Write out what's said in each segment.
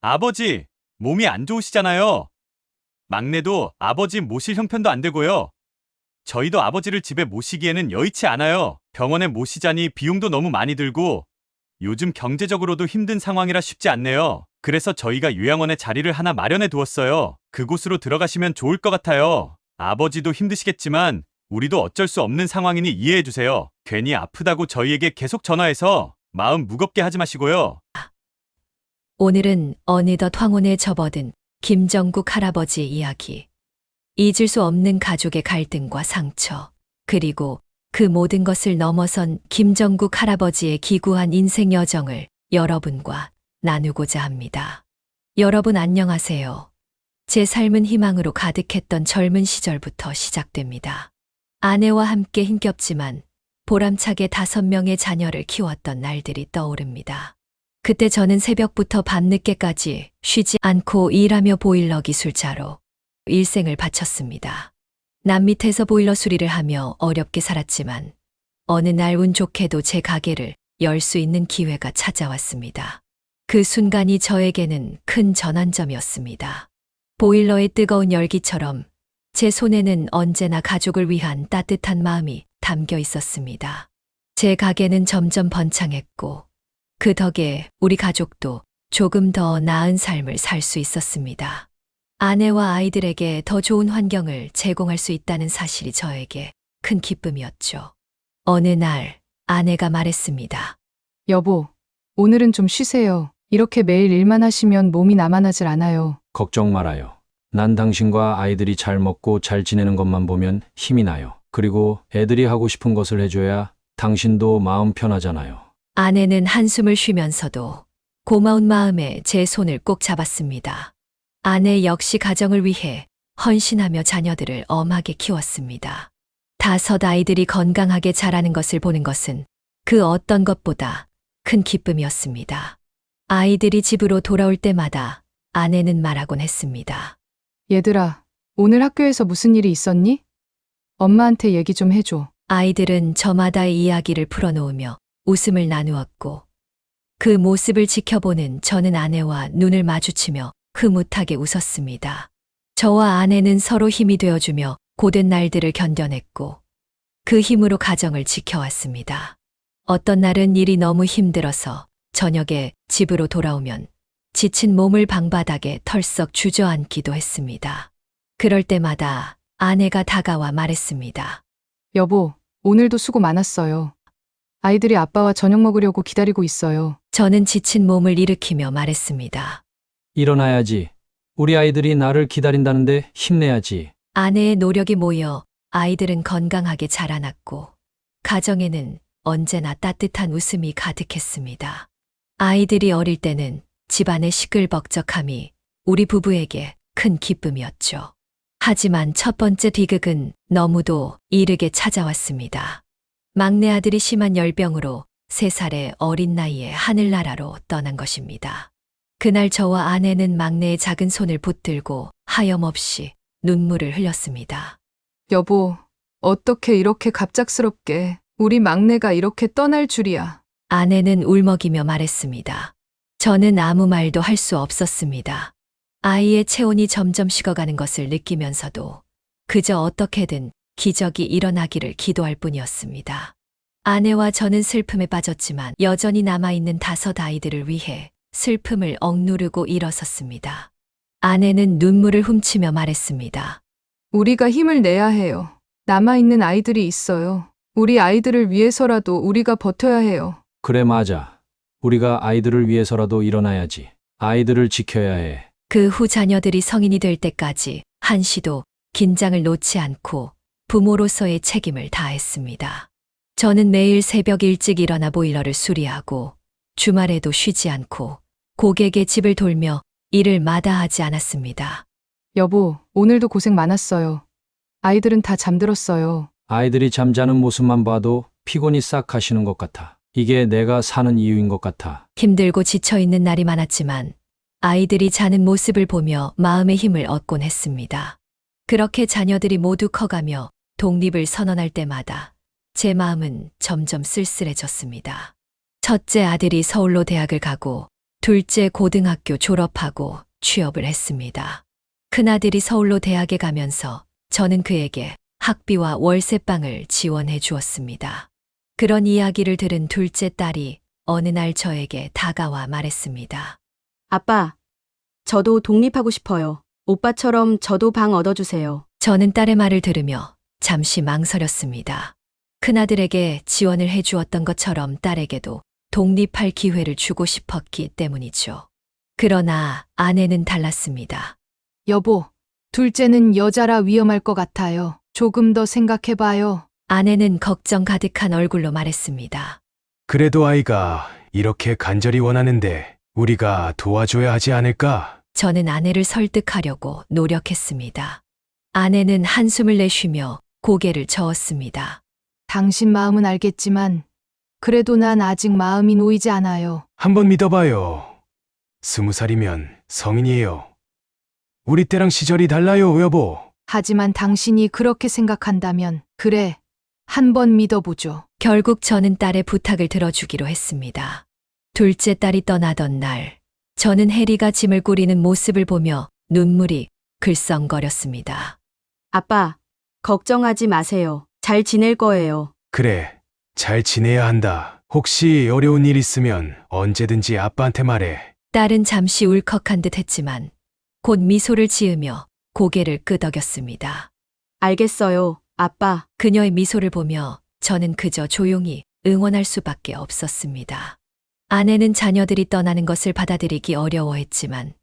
아버지, 몸이 안 좋으시잖아요. 막내도 아버지 모실 형편도 안 되고요. 저희도 아버지를 집에 모시기에는 여의치 않아요. 병원에 모시자니 비용도 너무 많이 들고 요즘 경제적으로도 힘든 상황이라 쉽지 않네요. 그래서 저희가 요양원에 자리를 하나 마련해 두었어요. 그곳으로 들어가시면 좋을 것 같아요. 아버지도 힘드시겠지만 우리도 어쩔 수 없는 상황이니 이해해 주세요. 괜히 아프다고 저희에게 계속 전화해서 마음 무겁게 하지 마시고요. 오늘은 어느덧 황혼에 접어든 김정국 할아버지 이야기. 잊을 수 없는 가족의 갈등과 상처, 그리고 그 모든 것을 넘어선 김정국 할아버지의 기구한 인생 여정을 여러분과 나누고자 합니다. 여러분 안녕하세요. 제 삶은 희망으로 가득했던 젊은 시절부터 시작됩니다. 아내와 함께 힘겹지만 보람차게 5명의 자녀를 키웠던 날들이 떠오릅니다. 그때 저는 새벽부터 밤늦게까지 쉬지 않고 일하며 보일러 기술자로 일생을 바쳤습니다. 남 밑에서 보일러 수리를 하며 어렵게 살았지만 어느 날 운 좋게도 제 가게를 열 수 있는 기회가 찾아왔습니다. 그 순간이 저에게는 큰 전환점이었습니다. 보일러의 뜨거운 열기처럼 제 손에는 언제나 가족을 위한 따뜻한 마음이 담겨 있었습니다. 제 가게는 점점 번창했고 그 덕에 우리 가족도 조금 더 나은 삶을 살 수 있었습니다. 아내와 아이들에게 더 좋은 환경을 제공할 수 있다는 사실이 저에게 큰 기쁨이었죠. 어느 날 아내가 말했습니다. 여보, 오늘은 좀 쉬세요. 이렇게 매일 일만 하시면 몸이 남아나질 않아요. 걱정 말아요. 난 당신과 아이들이 잘 먹고 잘 지내는 것만 보면 힘이 나요. 그리고 애들이 하고 싶은 것을 해줘야 당신도 마음 편하잖아요. 아내는 한숨을 쉬면서도 고마운 마음에 제 손을 꼭 잡았습니다. 아내 역시 가정을 위해 헌신하며 자녀들을 엄하게 키웠습니다. 5 아이들이 건강하게 자라는 것을 보는 것은 그 어떤 것보다 큰 기쁨이었습니다. 아이들이 집으로 돌아올 때마다 아내는 말하곤 했습니다. 얘들아, 오늘 학교에서 무슨 일이 있었니? 엄마한테 얘기 좀 해줘. 아이들은 저마다의 이야기를 풀어놓으며 웃음을 나누었고 그 모습을 지켜보는 저는 아내와 눈을 마주치며 흐뭇하게 웃었습니다. 저와 아내는 서로 힘이 되어주며 고된 날들을 견뎌냈고 그 힘으로 가정을 지켜왔습니다. 어떤 날은 일이 너무 힘들어서 저녁에 집으로 돌아오면 지친 몸을 방바닥에 털썩 주저앉기도 했습니다. 그럴 때마다 아내가 다가와 말했습니다. 여보, 오늘도 수고 많았어요. 아이들이 아빠와 저녁 먹으려고 기다리고 있어요. 저는 지친 몸을 일으키며 말했습니다. 일어나야지. 우리 아이들이 나를 기다린다는데 힘내야지. 아내의 노력이 모여 아이들은 건강하게 자라났고 가정에는 언제나 따뜻한 웃음이 가득했습니다. 아이들이 어릴 때는 집안의 시끌벅적함이 우리 부부에게 큰 기쁨이었죠. 하지만 첫 번째 비극은 너무도 이르게 찾아왔습니다. 막내 아들이 심한 열병으로 3살의 어린 나이에 하늘나라로 떠난 것입니다. 그날 저와 아내는 막내의 작은 손을 붙들고 하염없이 눈물을 흘렸습니다. 여보, 어떻게 이렇게 갑작스럽게 우리 막내가 이렇게 떠날 줄이야. 아내는 울먹이며 말했습니다. 저는 아무 말도 할 수 없었습니다. 아이의 체온이 점점 식어가는 것을 느끼면서도 그저 어떻게든 기적이 일어나기를 기도할 뿐이었습니다. 아내와 저는 슬픔에 빠졌지만 여전히 남아있는 5 아이들을 위해 슬픔을 억누르고 일어섰습니다. 아내는 눈물을 훔치며 말했습니다. 우리가 힘을 내야 해요. 남아있는 아이들이 있어요. 우리 아이들을 위해서라도 우리가 버텨야 해요. 그래 맞아. 우리가 아이들을 위해서라도 일어나야지. 아이들을 지켜야 해. 그 후 자녀들이 성인이 될 때까지 한시도 긴장을 놓지 않고 부모로서의 책임을 다했습니다. 저는 매일 새벽 일찍 일어나 보일러를 수리하고 주말에도 쉬지 않고 고객의 집을 돌며 일을 마다하지 않았습니다. 여보, 오늘도 고생 많았어요. 아이들은 다 잠들었어요. 아이들이 잠자는 모습만 봐도 피곤이 싹 가시는 것 같아. 이게 내가 사는 이유인 것 같아. 힘들고 지쳐있는 날이 많았지만 아이들이 자는 모습을 보며 마음의 힘을 얻곤 했습니다. 그렇게 자녀들이 모두 커가며 독립을 선언할 때마다 제 마음은 점점 쓸쓸해졌습니다. 첫째 아들이 서울로 대학을 가고 둘째 고등학교 졸업하고 취업을 했습니다. 큰아들이 서울로 대학에 가면서 저는 그에게 학비와 월세방을 지원해 주었습니다. 그런 이야기를 들은 둘째 딸이 어느 날 저에게 다가와 말했습니다. 아빠, 저도 독립하고 싶어요. 오빠처럼 저도 방 얻어주세요. 저는 딸의 말을 들으며 잠시 망설였습니다. 큰아들에게 지원을 해 주었던 것처럼 딸에게도 독립할 기회를 주고 싶었기 때문이죠. 그러나 아내는 달랐습니다. 여보, 둘째는 여자라 위험할 것 같아요. 조금 더 생각해봐요. 아내는 걱정 가득한 얼굴로 말했습니다. 그래도 아이가 이렇게 간절히 원하는데 우리가 도와줘야 하지 않을까? 저는 아내를 설득하려고 노력했습니다. 아내는 한숨을 내쉬며 고개를 저었습니다. 당신 마음은 알겠지만, 그래도 난 아직 마음이 놓이지 않아요. 한번 믿어봐요. 20살이면 성인이에요. 우리 때랑 시절이 달라요, 여보. 하지만 당신이 그렇게 생각한다면, 그래, 한번 믿어보죠. 결국 저는 딸의 부탁을 들어주기로 했습니다. 둘째 딸이 떠나던 날, 저는 해리가 짐을 꾸리는 모습을 보며 눈물이 글썽거렸습니다. 아빠, 걱정하지 마세요. 잘 지낼 거예요. 그래, 잘 지내야 한다. 혹시 어려운 일 있으면 언제든지 아빠한테 말해. 딸은 잠시 울컥한 듯 했지만 곧 미소를 지으며 고개를 끄덕였습니다. 알겠어요, 아빠. 그녀의 미소를 보며 저는 그저 조용히 응원할 수밖에 없었습니다. 아내는 자녀들이 떠나는 것을 받아들이기 어려워했지만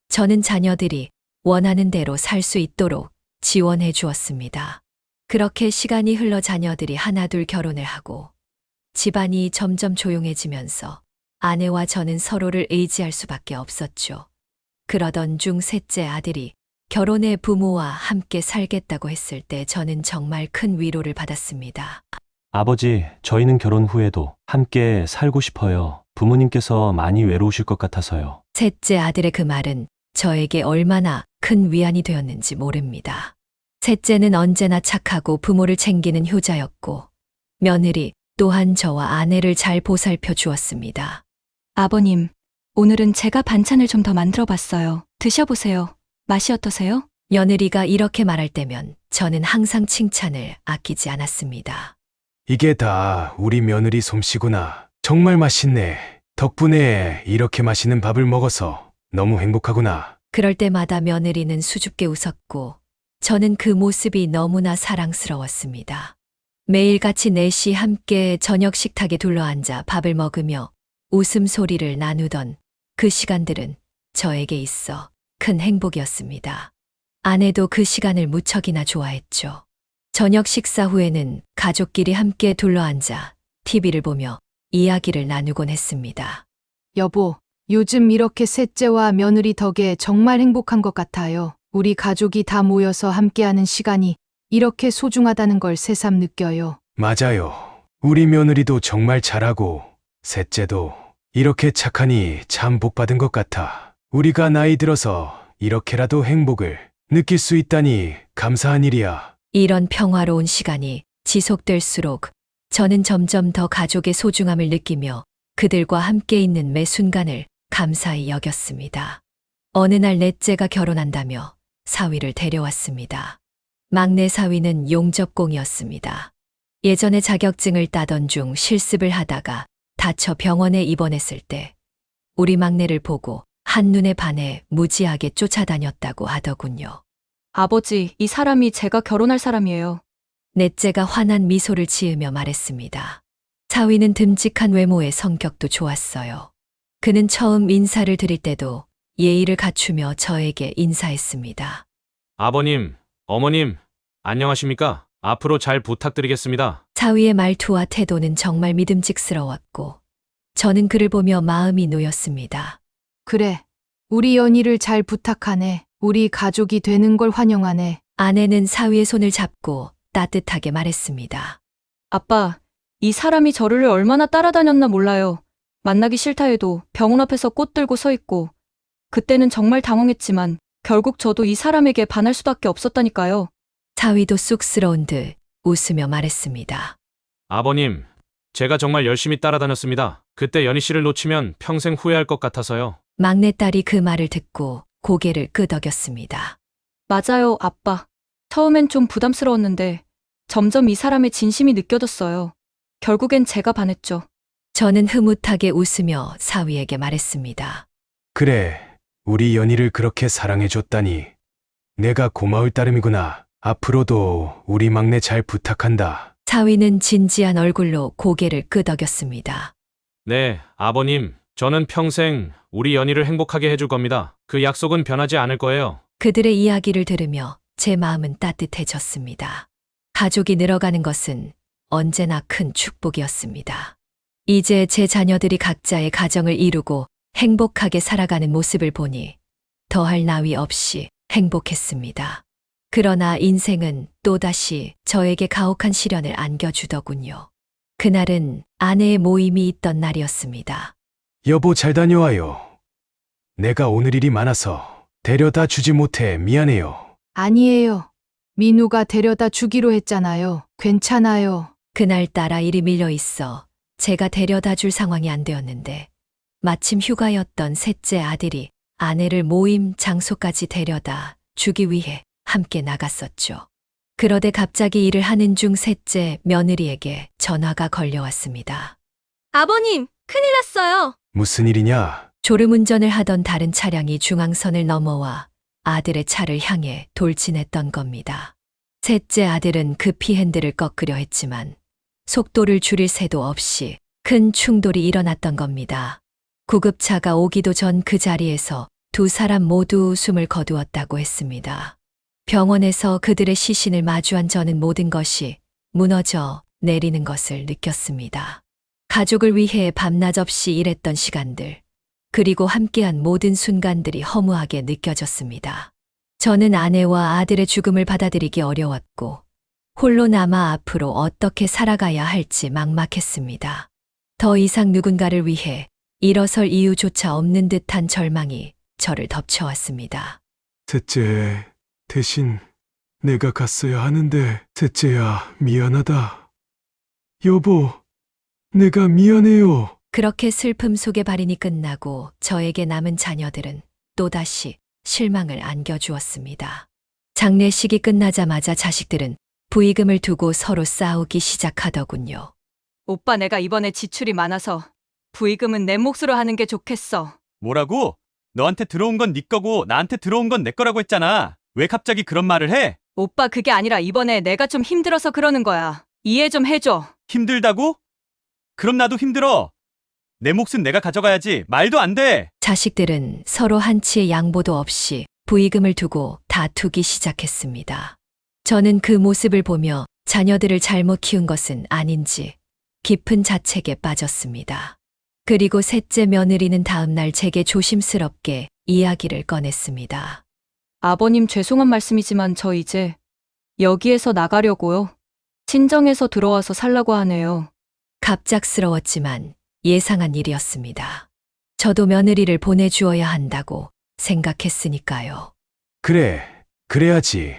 저는 자녀들이 원하는 대로 살 수 있도록 지원해 주었습니다. 그렇게 시간이 흘러 자녀들이 하나둘 결혼을 하고 집안이 점점 조용해지면서 아내와 저는 서로를 의지할 수밖에 없었죠. 그러던 중 셋째 아들이 결혼해 부모와 함께 살겠다고 했을 때 저는 정말 큰 위로를 받았습니다. 아버지, 저희는 결혼 후에도 함께 살고 싶어요. 부모님께서 많이 외로우실 것 같아서요. 셋째 아들의 그 말은 저에게 얼마나 큰 위안이 되었는지 모릅니다. 셋째는 언제나 착하고 부모를 챙기는 효자였고 며느리 또한 저와 아내를 잘 보살펴 주었습니다. 아버님, 오늘은 제가 반찬을 좀 더 만들어 봤어요. 드셔보세요. 맛이 어떠세요? 며느리가 이렇게 말할 때면 저는 항상 칭찬을 아끼지 않았습니다. 이게 다 우리 며느리 솜씨구나. 정말 맛있네. 덕분에 이렇게 맛있는 밥을 먹어서 너무 행복하구나. 그럴 때마다 며느리는 수줍게 웃었고 저는 그 모습이 너무나 사랑스러웠습니다. 매일같이 넷이 함께 저녁 식탁에 둘러앉아 밥을 먹으며 웃음소리를 나누던 그 시간들은 저에게 있어 큰 행복이었습니다. 아내도 그 시간을 무척이나 좋아했죠. 저녁 식사 후에는 가족끼리 함께 둘러앉아 TV를 보며 이야기를 나누곤 했습니다. 여보, 요즘 이렇게 셋째와 며느리 덕에 정말 행복한 것 같아요. 우리 가족이 다 모여서 함께하는 시간이 이렇게 소중하다는 걸 새삼 느껴요. 맞아요. 우리 며느리도 정말 잘하고 셋째도 이렇게 착하니 참 복받은 것 같아. 우리가 나이 들어서 이렇게라도 행복을 느낄 수 있다니 감사한 일이야. 이런 평화로운 시간이 지속될수록 저는 점점 더 가족의 소중함을 느끼며 그들과 함께 있는 매 순간을 감사히 여겼습니다. 어느 날 넷째가 결혼한다며 사위를 데려왔습니다. 막내 사위는 용접공이었습니다. 예전에 자격증을 따던 중 실습을 하다가 다쳐 병원에 입원했을 때 우리 막내를 보고 한눈에 반해 무지하게 쫓아다녔다고 하더군요. 아버지, 이 사람이 제가 결혼할 사람이에요. 넷째가 환한 미소를 지으며 말했습니다. 사위는 듬직한 외모에 성격도 좋았어요. 그는 처음 인사를 드릴 때도 예의를 갖추며 저에게 인사했습니다. 아버님, 어머님, 안녕하십니까? 앞으로 잘 부탁드리겠습니다. 사위의 말투와 태도는 정말 믿음직스러웠고 저는 그를 보며 마음이 놓였습니다. 그래, 우리 연희를 잘 부탁하네. 우리 가족이 되는 걸 환영하네. 아내는 사위의 손을 잡고 따뜻하게 말했습니다. 아빠, 이 사람이 저를 얼마나 따라다녔나 몰라요. 만나기 싫다 해도 병원 앞에서 꽃 들고 서 있고 그때는 정말 당황했지만 결국 저도 이 사람에게 반할 수밖에 없었다니까요. 사위도 쑥스러운 듯 웃으며 말했습니다. 아버님, 제가 정말 열심히 따라다녔습니다. 그때 연희 씨를 놓치면 평생 후회할 것 같아서요. 막내딸이 그 말을 듣고 고개를 끄덕였습니다. 맞아요, 아빠. 처음엔 좀 부담스러웠는데 점점 이 사람의 진심이 느껴졌어요. 결국엔 제가 반했죠. 저는 흐뭇하게 웃으며 사위에게 말했습니다. 그래, 우리 연희를 그렇게 사랑해줬다니. 내가 고마울 따름이구나. 앞으로도 우리 막내 잘 부탁한다. 사위는 진지한 얼굴로 고개를 끄덕였습니다. 네, 아버님. 저는 평생 우리 연희를 행복하게 해줄 겁니다. 그 약속은 변하지 않을 거예요. 그들의 이야기를 들으며 제 마음은 따뜻해졌습니다. 가족이 늘어가는 것은 언제나 큰 축복이었습니다. 이제 제 자녀들이 각자의 가정을 이루고 행복하게 살아가는 모습을 보니 더할 나위 없이 행복했습니다. 그러나 인생은 또다시 저에게 가혹한 시련을 안겨주더군요. 그날은 아내의 모임이 있던 날이었습니다. 여보 잘 다녀와요. 내가 오늘 일이 많아서 데려다 주지 못해 미안해요. 아니에요. 민우가 데려다 주기로 했잖아요. 괜찮아요. 그날따라 일이 밀려 있어 제가 데려다 줄 상황이 안 되었는데 마침 휴가였던 셋째 아들이 아내를 모임 장소까지 데려다 주기 위해 함께 나갔었죠. 그러데 갑자기 일을 하는 중 셋째 며느리에게 전화가 걸려왔습니다. 아버님, 큰일 났어요. 무슨 일이냐? 졸음운전을 하던 다른 차량이 중앙선을 넘어와 아들의 차를 향해 돌진했던 겁니다. 셋째 아들은 급히 핸들을 꺾으려 했지만 속도를 줄일 새도 없이 큰 충돌이 일어났던 겁니다. 구급차가 오기도 전 그 자리에서 두 사람 모두 숨을 거두었다고 했습니다. 병원에서 그들의 시신을 마주한 저는 모든 것이 무너져 내리는 것을 느꼈습니다. 가족을 위해 밤낮 없이 일했던 시간들, 그리고 함께한 모든 순간들이 허무하게 느껴졌습니다. 저는 아내와 아들의 죽음을 받아들이기 어려웠고, 홀로 남아 앞으로 어떻게 살아가야 할지 막막했습니다. 더 이상 누군가를 위해 일어설 이유조차 없는 듯한 절망이 저를 덮쳐왔습니다. 셋째, 대신 내가 갔어야 하는데, 셋째야, 미안하다. 여보, 내가 미안해요. 그렇게 슬픔 속의 발인이 끝나고 저에게 남은 자녀들은 또다시 실망을 안겨주었습니다. 장례식이 끝나자마자 자식들은 부의금을 두고 서로 싸우기 시작하더군요. 오빠, 내가 이번에 지출이 많아서 부의금은 내 몫으로 하는 게 좋겠어. 뭐라고? 너한테 들어온 건 네 거고 나한테 들어온 건 내 거라고 했잖아. 왜 갑자기 그런 말을 해? 오빠, 그게 아니라 이번에 내가 좀 힘들어서 그러는 거야. 이해 좀 해줘. 힘들다고? 그럼 나도 힘들어. 내 몫은 내가 가져가야지. 말도 안 돼. 자식들은 서로 한치의 양보도 없이 부의금을 두고 다투기 시작했습니다. 저는 그 모습을 보며 자녀들을 잘못 키운 것은 아닌지 깊은 자책에 빠졌습니다. 그리고 셋째 며느리는 다음날 제게 조심스럽게 이야기를 꺼냈습니다. 아버님, 죄송한 말씀이지만 저 이제 여기에서 나가려고요. 친정에서 들어와서 살라고 하네요. 갑작스러웠지만 예상한 일이었습니다. 저도 며느리를 보내주어야 한다고 생각했으니까요. 그래, 그래야지.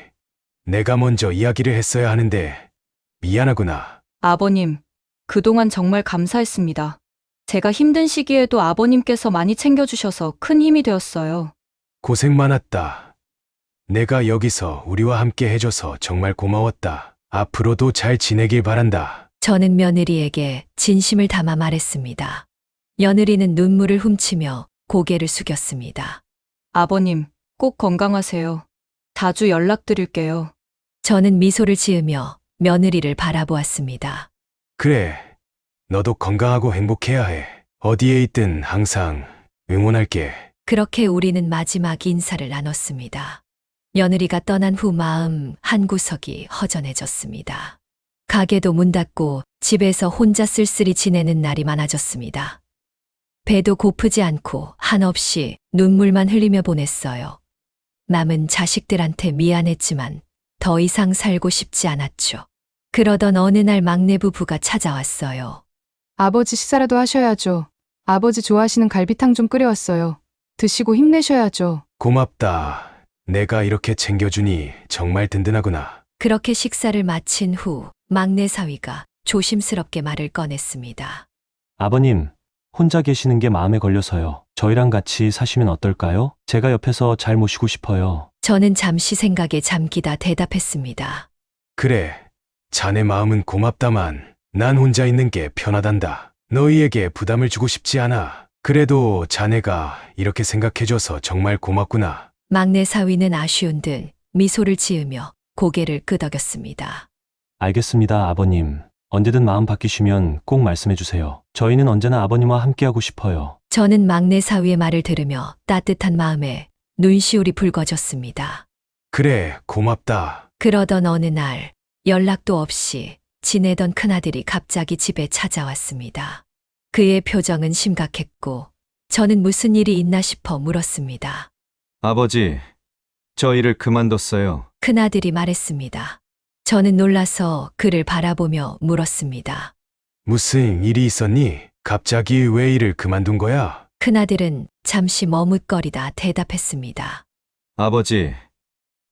내가 먼저 이야기를 했어야 하는데 미안하구나. 아버님, 그동안 정말 감사했습니다. 제가 힘든 시기에도 아버님께서 많이 챙겨주셔서 큰 힘이 되었어요. 고생 많았다. 내가 여기서 우리와 함께 해줘서 정말 고마웠다. 앞으로도 잘 지내길 바란다. 저는 며느리에게 진심을 담아 말했습니다. 며느리는 눈물을 훔치며 고개를 숙였습니다. 아버님, 꼭 건강하세요. 자주 연락드릴게요. 저는 미소를 지으며 며느리를 바라보았습니다. 그래, 너도 건강하고 행복해야 해. 어디에 있든 항상 응원할게. 그렇게 우리는 마지막 인사를 나눴습니다. 며느리가 떠난 후 마음 한구석이 허전해졌습니다. 가게도 문 닫고 집에서 혼자 쓸쓸히 지내는 날이 많아졌습니다. 배도 고프지 않고 한없이 눈물만 흘리며 보냈어요. 남은 자식들한테 미안했지만 더 이상 살고 싶지 않았죠. 그러던 어느 날 막내 부부가 찾아왔어요. 아버지 식사라도 하셔야죠. 아버지 좋아하시는 갈비탕 좀 끓여왔어요. 드시고 힘내셔야죠. 고맙다. 내가 이렇게 챙겨주니 정말 든든하구나. 그렇게 식사를 마친 후 막내 사위가 조심스럽게 말을 꺼냈습니다. 아버님, 혼자 계시는 게 마음에 걸려서요. 저희랑 같이 사시면 어떨까요? 제가 옆에서 잘 모시고 싶어요. 저는 잠시 생각에 잠기다 대답했습니다. 그래, 자네 마음은 고맙다만 난 혼자 있는 게 편하단다. 너희에게 부담을 주고 싶지 않아. 그래도 자네가 이렇게 생각해줘서 정말 고맙구나. 막내 사위는 아쉬운 듯 미소를 지으며 고개를 끄덕였습니다. 알겠습니다, 아버님. 언제든 마음 바뀌시면 꼭 말씀해 주세요. 저희는 언제나 아버님과 함께하고 싶어요. 저는 막내 사위의 말을 들으며 따뜻한 마음에 눈시울이 붉어졌습니다. 그래, 고맙다. 그러던 어느 날 연락도 없이 지내던 큰아들이 갑자기 집에 찾아왔습니다. 그의 표정은 심각했고 저는 무슨 일이 있나 싶어 물었습니다. 아버지, 저 일을 그만뒀어요. 큰아들이 말했습니다. 저는 놀라서 그를 바라보며 물었습니다. 무슨 일이 있었니? 갑자기 왜 일을 그만둔 거야? 큰아들은 잠시 머뭇거리다 대답했습니다. 아버지,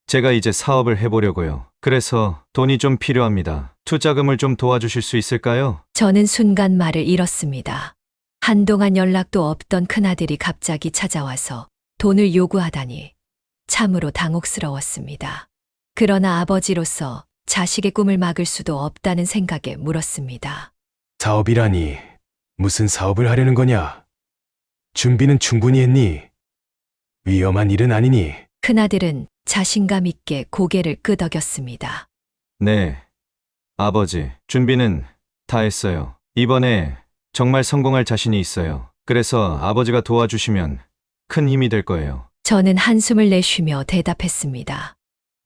제가 이제 사업을 해보려고요. 그래서 돈이 좀 필요합니다. 투자금을 좀 도와주실 수 있을까요? 저는 순간 말을 잃었습니다. 한동안 연락도 없던 큰아들이 갑자기 찾아와서 돈을 요구하다니 참으로 당혹스러웠습니다. 그러나 아버지로서 자식의 꿈을 막을 수도 없다는 생각에 물었습니다. 사업이라니, 무슨 사업을 하려는 거냐? 준비는 충분히 했니? 위험한 일은 아니니? 큰아들은 자신감 있게 고개를 끄덕였습니다. 네, 아버지, 준비는 다 했어요. 이번에 정말 성공할 자신이 있어요. 그래서 아버지가 도와주시면 큰 힘이 될 거예요. 저는 한숨을 내쉬며 대답했습니다.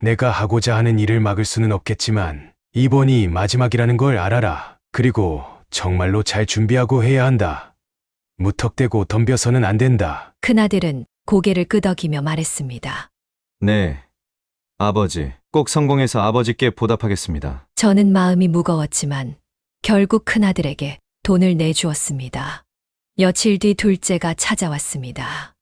내가 하고자 하는 일을 막을 수는 없겠지만 이번이 마지막이라는 걸 알아라. 그리고 정말로 잘 준비하고 해야 한다. 무턱대고 덤벼서는 안 된다. 큰아들은 고개를 끄덕이며 말했습니다. 네, 아버지, 꼭 성공해서 아버지께 보답하겠습니다. 저는 마음이 무거웠지만 결국 큰아들에게 돈을 내주었습니다. 며칠 뒤 둘째가 찾아왔습니다.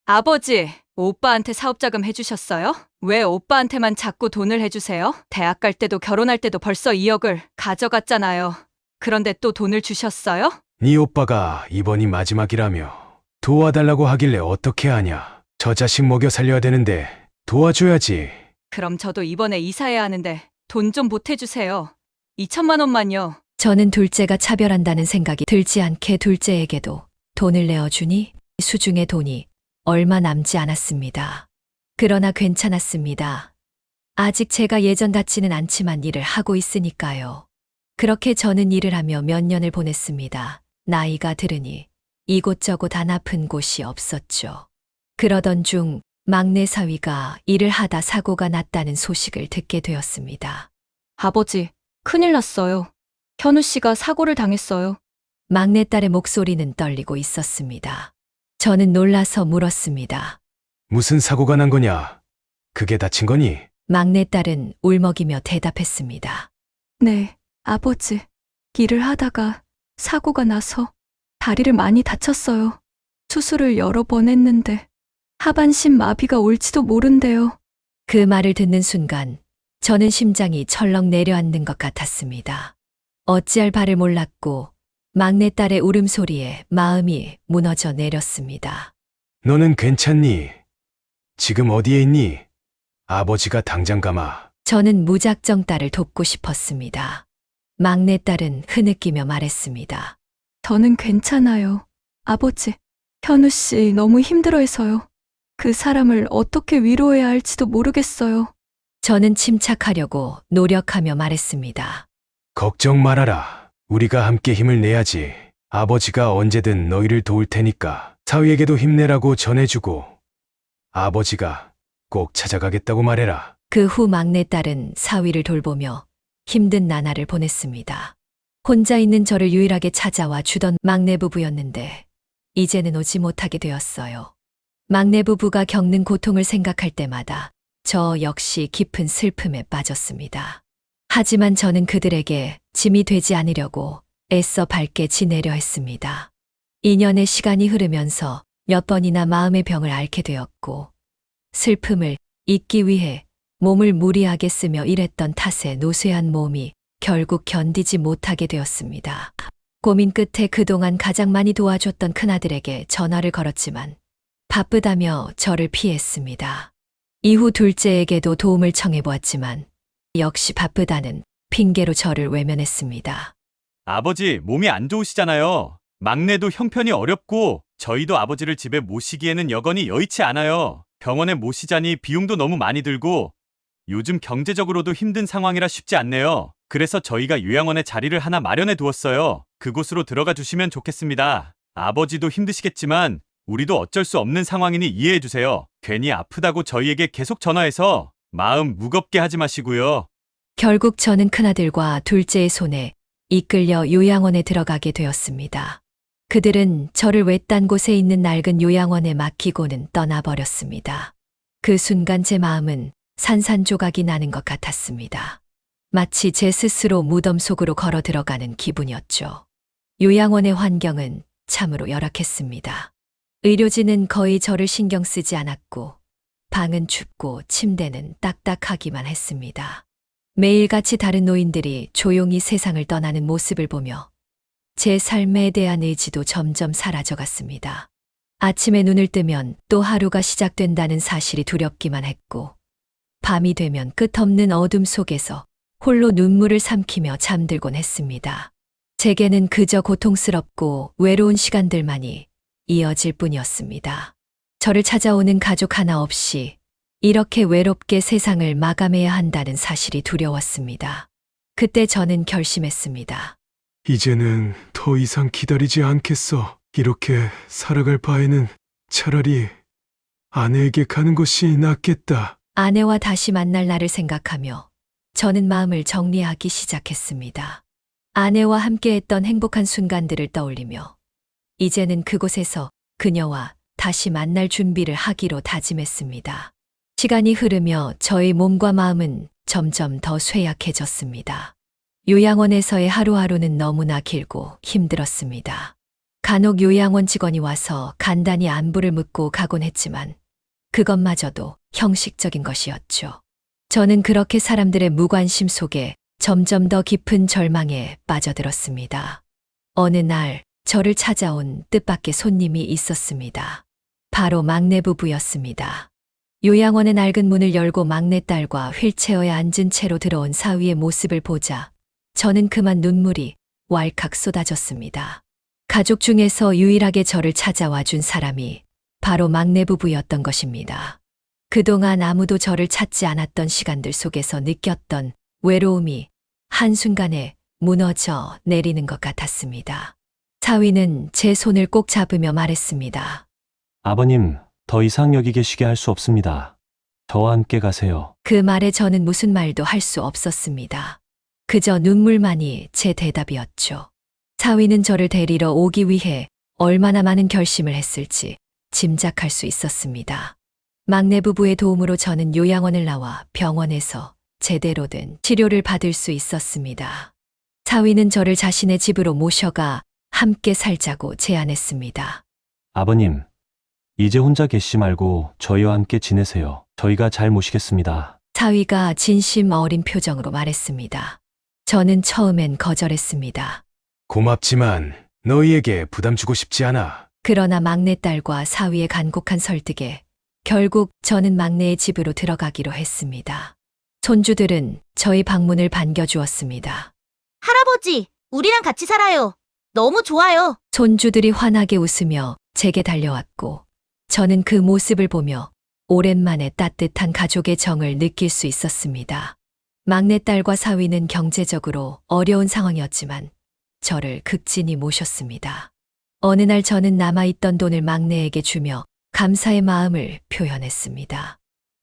아버지, 오빠한테 사업자금 해주셨어요? 왜 오빠한테만 자꾸 돈을 해주세요? 대학 갈 때도 결혼할 때도 벌써 2억을 가져갔잖아요. 그런데 또 돈을 주셨어요? 네 오빠가 이번이 마지막이라며 도와달라고 하길래 어떻게 하냐. 저 자식 먹여 살려야 되는데 도와줘야지. 그럼 저도 이번에 이사해야 하는데 돈 좀 보태주세요. 2천만 원만요. 저는 둘째가 차별한다는 생각이 들지 않게 둘째에게도 돈을 내어주니 수중에 돈이 얼마 남지 않았습니다. 그러나 괜찮았습니다. 아직 제가 예전 같지는 않지만 일을 하고 있으니까요. 그렇게 저는 일을 하며 몇 년을 보냈습니다. 나이가 들으니 이곳저곳 안 아픈 곳이 없었죠. 그러던 중 막내 사위가 일을 하다 사고가 났다는 소식을 듣게 되었습니다. 아버지, 큰일 났어요. 현우 씨가 사고를 당했어요. 막내딸의 목소리는 떨리고 있었습니다. 저는 놀라서 물었습니다. 무슨 사고가 난 거냐? 그게 다친 거니? 막내딸은 울먹이며 대답했습니다. 네, 아버지. 일을 하다가 사고가 나서 다리를 많이 다쳤어요. 수술을 여러 번 했는데 하반신 마비가 올지도 모른대요. 그 말을 듣는 순간 저는 심장이 철렁 내려앉는 것 같았습니다. 어찌할 바를 몰랐고 막내딸의 울음소리에 마음이 무너져 내렸습니다. 너는 괜찮니? 지금 어디에 있니? 아버지가 당장 가마. 저는 무작정 딸을 돕고 싶었습니다. 막내딸은 흐느끼며 말했습니다. 저는 괜찮아요. 아버지, 현우 씨 너무 힘들어해서요. 그 사람을 어떻게 위로해야 할지도 모르겠어요. 저는 침착하려고 노력하며 말했습니다. 걱정 말아라. 우리가 함께 힘을 내야지. 아버지가 언제든 너희를 도울 테니까 사위에게도 힘내라고 전해주고 아버지가 꼭 찾아가겠다고 말해라. 그 후 막내딸은 사위를 돌보며 힘든 나날을 보냈습니다. 혼자 있는 저를 유일하게 찾아와 주던 막내 부부였는데 이제는 오지 못하게 되었어요. 막내 부부가 겪는 고통을 생각할 때마다 저 역시 깊은 슬픔에 빠졌습니다. 하지만 저는 그들에게 짐이 되지 않으려고 애써 밝게 지내려 했습니다. 2년의 시간이 흐르면서 몇 번이나 마음의 병을 앓게 되었고 슬픔을 잊기 위해 몸을 무리하게 쓰며 일했던 탓에 노쇠한 몸이 결국 견디지 못하게 되었습니다. 고민 끝에 그동안 가장 많이 도와줬던 큰아들에게 전화를 걸었지만 바쁘다며 저를 피했습니다. 이후 둘째에게도 도움을 청해보았지만 역시 바쁘다는 핑계로 저를 외면했습니다. 아버지 몸이 안 좋으시잖아요. 막내도 형편이 어렵고 저희도 아버지를 집에 모시기에는 여건이 여의치 않아요. 병원에 모시자니 비용도 너무 많이 들고 요즘 경제적으로도 힘든 상황이라 쉽지 않네요. 그래서 저희가 요양원에 자리를 하나 마련해 두었어요. 그곳으로 들어가 주시면 좋겠습니다. 아버지도 힘드시겠지만 우리도 어쩔 수 없는 상황이니 이해해 주세요. 괜히 아프다고 저희에게 계속 전화해서 마음 무겁게 하지 마시고요. 결국 저는 큰아들과 둘째의 손에 이끌려 요양원에 들어가게 되었습니다. 그들은 저를 외딴 곳에 있는 낡은 요양원에 맡기고는 떠나버렸습니다. 그 순간 제 마음은 산산조각이 나는 것 같았습니다. 마치 제 스스로 무덤 속으로 걸어 들어가는 기분이었죠. 요양원의 환경은 참으로 열악했습니다. 의료진은 거의 저를 신경 쓰지 않았고 방은 춥고 침대는 딱딱하기만 했습니다. 매일같이 다른 노인들이 조용히 세상을 떠나는 모습을 보며 제 삶에 대한 의지도 점점 사라져갔습니다. 아침에 눈을 뜨면 또 하루가 시작된다는 사실이 두렵기만 했고 밤이 되면 끝없는 어둠 속에서 홀로 눈물을 삼키며 잠들곤 했습니다. 제게는 그저 고통스럽고 외로운 시간들만이 이어질 뿐이었습니다. 저를 찾아오는 가족 하나 없이 이렇게 외롭게 세상을 마감해야 한다는 사실이 두려웠습니다. 그때 저는 결심했습니다. 이제는 더 이상 기다리지 않겠어. 이렇게 살아갈 바에는 차라리 아내에게 가는 것이 낫겠다. 아내와 다시 만날 날을 생각하며 저는 마음을 정리하기 시작했습니다. 아내와 함께했던 행복한 순간들을 떠올리며 이제는 그곳에서 그녀와 다시 만날 준비를 하기로 다짐했습니다. 시간이 흐르며 저의 몸과 마음은 점점 더 쇠약해졌습니다. 요양원에서의 하루하루는 너무나 길고 힘들었습니다. 간혹 요양원 직원이 와서 간단히 안부를 묻고 가곤 했지만 그것마저도 형식적인 것이었죠. 저는 그렇게 사람들의 무관심 속에 점점 더 깊은 절망에 빠져들었습니다. 어느 날 저를 찾아온 뜻밖의 손님이 있었습니다. 바로 막내 부부였습니다. 요양원의 낡은 문을 열고 막내딸과 휠체어에 앉은 채로 들어온 사위의 모습을 보자 저는 그만 눈물이 왈칵 쏟아졌습니다. 가족 중에서 유일하게 저를 찾아와 준 사람이 바로 막내 부부였던 것입니다. 그동안 아무도 저를 찾지 않았던 시간들 속에서 느꼈던 외로움이 한순간에 무너져 내리는 것 같았습니다. 사위는 제 손을 꼭 잡으며 말했습니다. 아버님, 더 이상 여기 계시게 할 수 없습니다. 저와 함께 가세요. 그 말에 저는 무슨 말도 할 수 없었습니다. 그저 눈물만이 제 대답이었죠. 사위는 저를 데리러 오기 위해 얼마나 많은 결심을 했을지 짐작할 수 있었습니다. 막내 부부의 도움으로 저는 요양원을 나와 병원에서 제대로 된 치료를 받을 수 있었습니다. 사위는 저를 자신의 집으로 모셔가 함께 살자고 제안했습니다. 아버님, 이제 혼자 계시지 말고 저희와 함께 지내세요. 저희가 잘 모시겠습니다. 사위가 진심 어린 표정으로 말했습니다. 저는 처음엔 거절했습니다. 고맙지만 너희에게 부담 주고 싶지 않아. 그러나 막내딸과 사위의 간곡한 설득에 결국 저는 막내의 집으로 들어가기로 했습니다. 손주들은 저희 방문을 반겨주었습니다. 할아버지, 우리랑 같이 살아요. 너무 좋아요. 손주들이 환하게 웃으며 제게 달려왔고 저는 그 모습을 보며 오랜만에 따뜻한 가족의 정을 느낄 수 있었습니다. 막내딸과 사위는 경제적으로 어려운 상황이었지만 저를 극진히 모셨습니다. 어느 날 저는 남아있던 돈을 막내에게 주며 감사의 마음을 표현했습니다.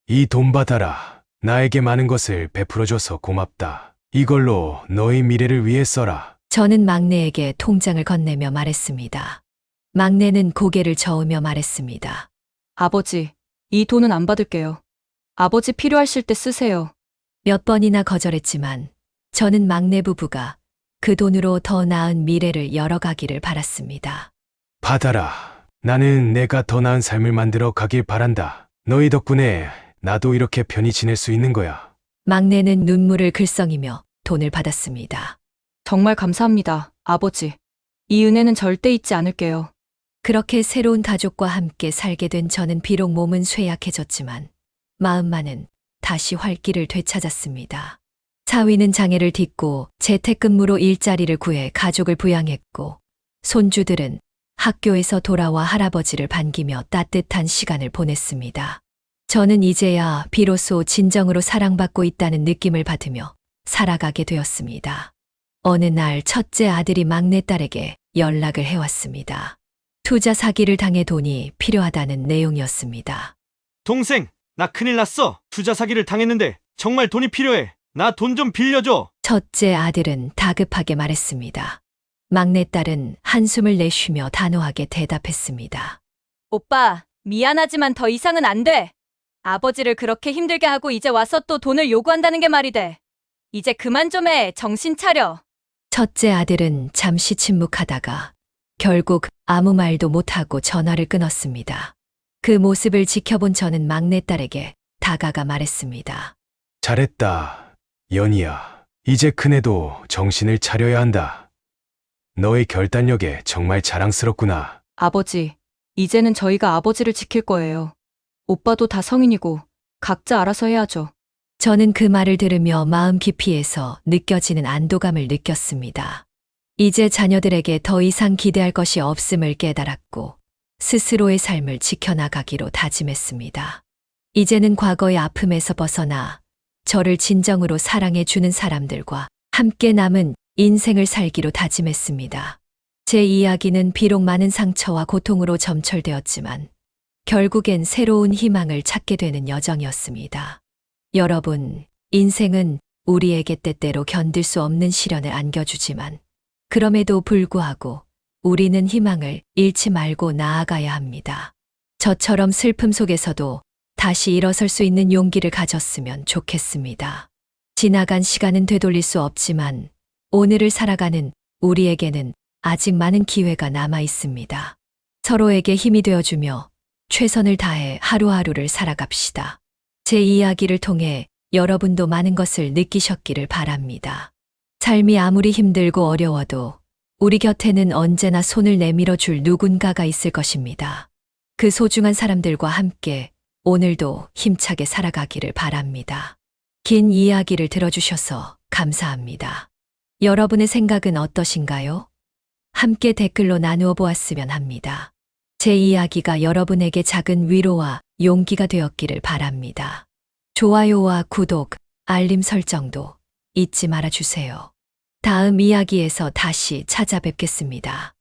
이 돈 받아라. 나에게 많은 것을 베풀어줘서 고맙다. 이걸로 너희 미래를 위해 써라. 저는 막내에게 통장을 건네며 말했습니다. 막내는 고개를 저으며 말했습니다. 아버지, 이 돈은 안 받을게요. 아버지 필요하실 때 쓰세요. 몇 번이나 거절했지만 저는 막내 부부가 그 돈으로 더 나은 미래를 열어가기를 바랐습니다. 받아라. 나는 내가 더 나은 삶을 만들어 가길 바란다. 너희 덕분에 나도 이렇게 편히 지낼 수 있는 거야. 막내는 눈물을 글썽이며 돈을 받았습니다. 정말 감사합니다, 아버지. 이 은혜는 절대 잊지 않을게요. 그렇게 새로운 가족과 함께 살게 된 저는 비록 몸은 쇠약해졌지만 마음만은 다시 활기를 되찾았습니다. 사위는 장애를 딛고 재택근무로 일자리를 구해 가족을 부양했고 손주들은 학교에서 돌아와 할아버지를 반기며 따뜻한 시간을 보냈습니다. 저는 이제야 비로소 진정으로 사랑받고 있다는 느낌을 받으며 살아가게 되었습니다. 어느 날 첫째 아들이 막내딸에게 연락을 해왔습니다. 투자 사기를 당해 돈이 필요하다는 내용이었습니다. 동생, 나 큰일 났어. 투자 사기를 당했는데 정말 돈이 필요해. 나 돈 좀 빌려줘. 첫째 아들은 다급하게 말했습니다. 막내딸은 한숨을 내쉬며 단호하게 대답했습니다. 오빠, 미안하지만 더 이상은 안 돼. 아버지를 그렇게 힘들게 하고 이제 와서 또 돈을 요구한다는 게 말이 돼. 이제 그만 좀 해. 정신 차려. 첫째 아들은 잠시 침묵하다가 결국 아무 말도 못하고 전화를 끊었습니다. 그 모습을 지켜본 저는 막내딸에게 다가가 말했습니다. 잘했다, 연희야. 이제 큰애도 정신을 차려야 한다. 너의 결단력에 정말 자랑스럽구나. 아버지, 이제는 저희가 아버지를 지킬 거예요. 오빠도 다 성인이고 각자 알아서 해야죠. 저는 그 말을 들으며 마음 깊이에서 느껴지는 안도감을 느꼈습니다. 이제 자녀들에게 더 이상 기대할 것이 없음을 깨달았고 스스로의 삶을 지켜나가기로 다짐했습니다. 이제는 과거의 아픔에서 벗어나 저를 진정으로 사랑해주는 사람들과 함께 남은 인생을 살기로 다짐했습니다. 제 이야기는 비록 많은 상처와 고통으로 점철되었지만 결국엔 새로운 희망을 찾게 되는 여정이었습니다. 여러분, 인생은 우리에게 때때로 견딜 수 없는 시련을 안겨주지만 그럼에도 불구하고 우리는 희망을 잃지 말고 나아가야 합니다. 저처럼 슬픔 속에서도 다시 일어설 수 있는 용기를 가졌으면 좋겠습니다. 지나간 시간은 되돌릴 수 없지만 오늘을 살아가는 우리에게는 아직 많은 기회가 남아 있습니다. 서로에게 힘이 되어주며 최선을 다해 하루하루를 살아갑시다. 제 이야기를 통해 여러분도 많은 것을 느끼셨기를 바랍니다. 삶이 아무리 힘들고 어려워도 우리 곁에는 언제나 손을 내밀어 줄 누군가가 있을 것입니다. 그 소중한 사람들과 함께 오늘도 힘차게 살아가기를 바랍니다. 긴 이야기를 들어주셔서 감사합니다. 여러분의 생각은 어떠신가요? 함께 댓글로 나누어 보았으면 합니다. 제 이야기가 여러분에게 작은 위로와 용기가 되었기를 바랍니다. 좋아요와 구독, 알림 설정도 잊지 말아주세요. 다음 이야기에서 다시 찾아뵙겠습니다.